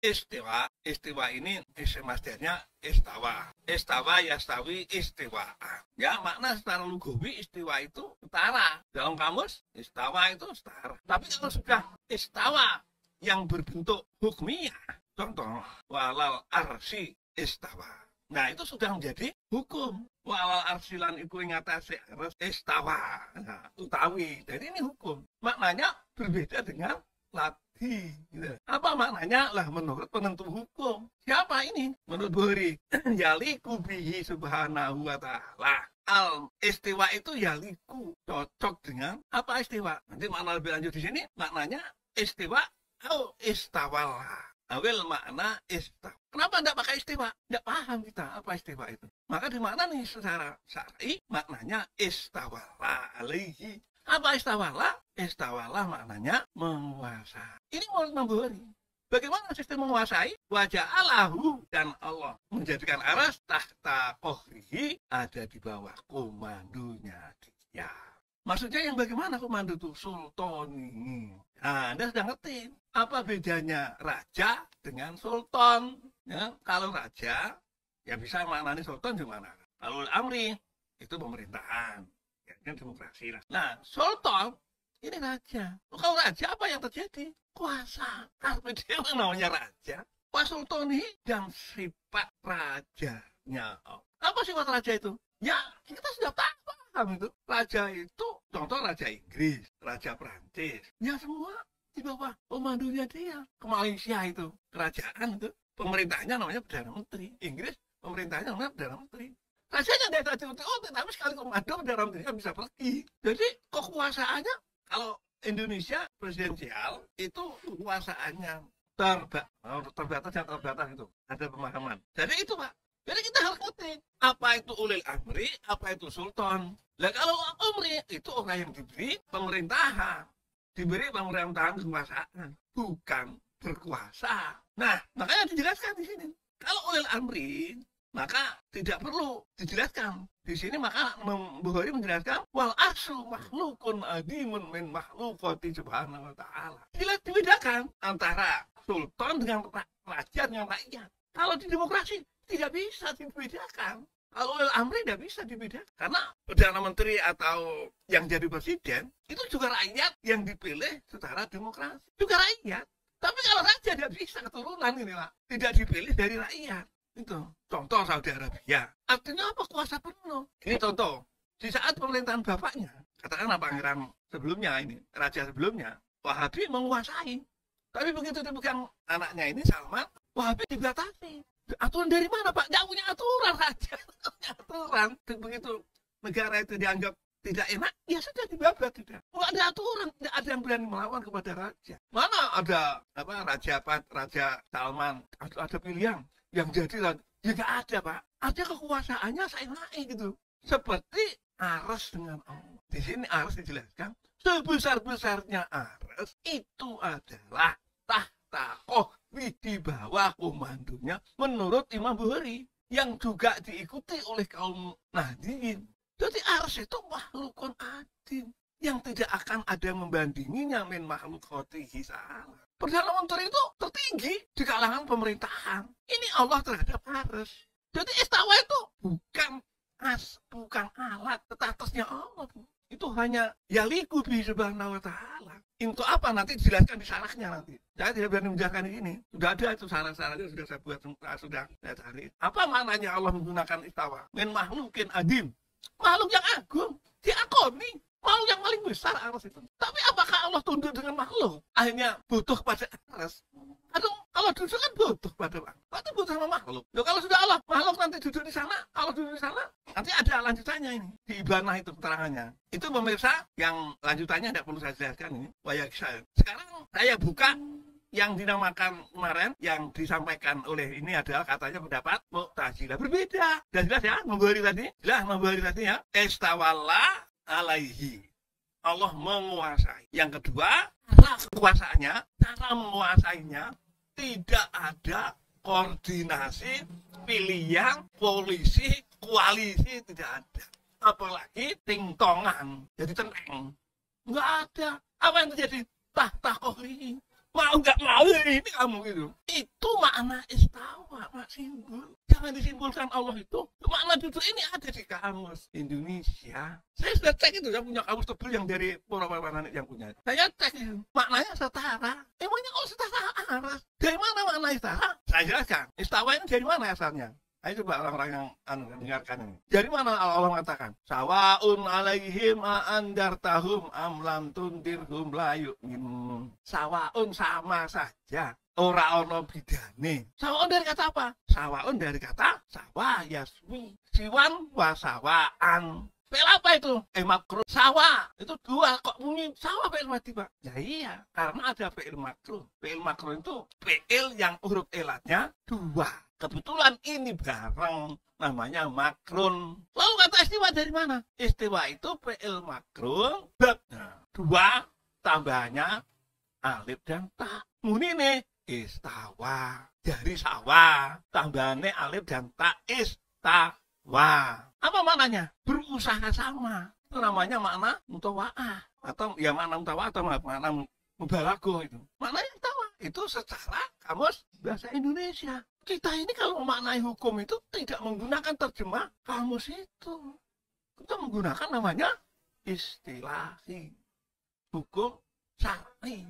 Istiwa ini isim masdarnya istawa. Istawa yastawi istiwa. Ya, makna secara lugawi istiwa itu setara. Dalam kamus istawa itu setara. Tapi kalau sudah istawa yang berbentuk hukmiyah, contoh walal arsi istawa. Nah, itu sudah menjadi hukum. Walal arsilan iku ing atase aras istawa. Nah, utawi. Jadi ini hukum. Maknanya berbeda dengan lati. Gitu. Apa maknanya? Lah menurut penentu hukum. Siapa ini? Menurut Bukhari. Yaliku bihi subhanahu wa ta'ala. Al istiwa itu yaliku. Cocok dengan apa istiwa? Nanti makna lebih lanjut di sini. Maknanya istiwa atau istawala. Awil makna istawa. Kenapa tidak pakai istiwa? Tidak paham kita apa istiwa itu. Maka dimaknani secara syar'i maknanya istawala alaihi. Apa istawala? Istawala maknanya menguasai. Ini menurut Bukhari. Bagaimana sistem menguasai? Waja'alahu, dan Allah menjadikan aras tahta kohrihi, ada di bawah komandonya dia. Maksudnya yang bagaimana komando itu? Sultani. Nah, Anda sudah ngerti apa bedanya raja dengan sultan. Ya, kalau raja, ya bisa maknanya sultan di mana? Kalau amri, itu pemerintahan. Ya, kan demokrasi lah. Nah, sultan, ini raja. Kalau raja apa yang terjadi? Kuasa. Tapi dia namanya raja. Wasultani dan sifat rajanya. Apa sifat raja itu? Ya, kita sudah paham itu. Raja itu, contoh Raja Inggris, Raja Prancis. Ya semua di bawah komandonya dia. Ke Malaysia itu, kerajaan itu. Pemerintahnya namanya Perdana Menteri. Inggris, pemerintahnya namanya Perdana Menteri. Rajanya dia tadi tapi sekali komando Perdana Menteri bisa pergi. Jadi kekuasaannya, kalau Indonesia presidensial, itu kekuasaannya terbatas itu. Ada pemahaman. Jadi itu Pak. Jadi kita harus ngerti apa itu ulil amri, apa itu sultan. Nah kalau amri itu orang yang diberi pemerintahan, diberi pemerintahan kekuasaan, bukan berkuasa. Nah makanya dijelaskan di sini. Kalau ulil amri maka tidak perlu dijelaskan di sini. Maka Bukhari menjelaskan wal aslu makhlukun adimun min makhlukati subhanahu wa ta'ala. Jelas dibedakan antara sultan dengan raja dengan rakyat. Kalau di demokrasi tidak bisa dibedakan. Kalau amri tidak bisa dibedakan. Karena Perdana Menteri atau yang jadi presiden itu juga rakyat yang dipilih secara demokrasi. Juga rakyat. Tapi kalau raja tidak bisa keturunan ini lah. Tidak dipilih dari rakyat. Itu contoh Saudi Arabia. Artinya apa? Kuasa penuh. Ini contoh. Di saat pemerintahan bapaknya, katakanlah pangeran sebelumnya ini, raja sebelumnya, Wahabi menguasai. Tapi begitu dipegang anaknya ini Salman, Wahabi dibatasi. Aturan dari mana Pak? Tidak punya aturan raja. Aturan. Begitu negara itu dianggap tidak enak, ya sudah dibabat tidak. Nggak ada aturan, tidak ada yang berani melawan kepada raja. Mana ada raja Salman, ada pilihan yang jadi ya nggak ada Pak. Ada kekuasaannya seenaknya gitu. Seperti aras dengan Allah. Di sini aras dijelaskan sebesar-besarnya aras itu adalah tahta kohwi, di bawah komandonya menurut Imam Bukhari yang juga diikuti oleh kaum Nahdliyin. Jadi ars itu makhlukun adim yang tidak akan ada yang membandinginya min makhlukotihi salah. Perdana Menteri itu tertinggi di kalangan pemerintahan. Ini Allah terhadap ars. Jadi istawa itu bukan alat, statusnya Allah. Itu hanya yaliku bi subhanahu wa ta'ala. Untuk apa nanti dijelaskan di syarahnya nanti. Saya tidak berani menjelaskan di sini. Sudah ada itu syarah-syarahnya sudah saya buat, sudah saya cari. Apa maknanya Allah menggunakan istawa? Min makhlukin adim. Makhluk yang agung, diakoni. Makhluk yang paling besar aras itu. Tapi apakah Allah tunduk dengan makhluk? Akhirnya butuh pada aras. Aduh, Allah duduk kan butuh pada makhluk. Berarti butuh sama makhluk. Loh, kalau sudah Allah, makhluk nanti duduk di sana, Allah duduk di sana, nanti ada lanjutannya ini. Di Ibanah itu keterangannya. Itu pemirsa yang lanjutannya tidak perlu saya jelaskan ini. Sekarang saya buka yang dinamakan kemarin, yang disampaikan oleh ini adalah katanya pendapat Mu'tazilah. Berbeda. Dan jelas ya, Bukhari tadi ya. Istawalla alaihi. Allah menguasai. Yang kedua, cara menguasainya tidak ada koordinasi, pilihan, polisi, koalisi, tidak ada. Apalagi tingtongan, jadi teneng. Enggak ada. Apa yang terjadi? Tahta kohri. Mau nggak mau ini kamu gitu. Itu makna istawa, Pak simbol. Jangan disimpulkan Allah itu. Makna duduk ini ada di kamus Indonesia. Saya sudah cek itu, saya punya kamus tebel yang dari para yang punya. Saya cek itu. Maknanya setara. Emangnya kok setara aras? Dari mana makna istawa? Saya jelaskan. Istawa ini dari mana asalnya? Ayo coba orang-orang yang dengarkan ini. Dari mana Allah mengatakan? Sawaun alaihim andartahum am lam tundirhum la yu'minun. Sawaun sama saja. Ora ono bidane. Sawaun dari kata apa? Sawaun dari kata sawa yaswi. Siwan wasawaan. Pel apa itu? Makruh. Sawa. Itu dua. Kok bunyi sawa pel mati, Pak? Ya iya. Karena ada pel makruh. Pel makruh itu pel yang huruf elatnya dua. Kebetulan ini bareng namanya makrun. Lalu kata istiwa dari mana? Istiwa itu fi'il makrun. Nah, dua tambahannya alif dan ta. Muni nih istawa. Dari sawa. Tambahannya alif dan ta istawa. Apa maknanya? Berusaha sama. Itu namanya makna mutawa'ah. Atau ya makna mutawa'ah atau makna mubalaghah itu. Maknanya istawa. Itu secara kamus bahasa Indonesia. Kita ini kalau memaknai hukum itu tidak menggunakan terjemah kamus itu. Kita menggunakan namanya istilahi. Hukum syar'i.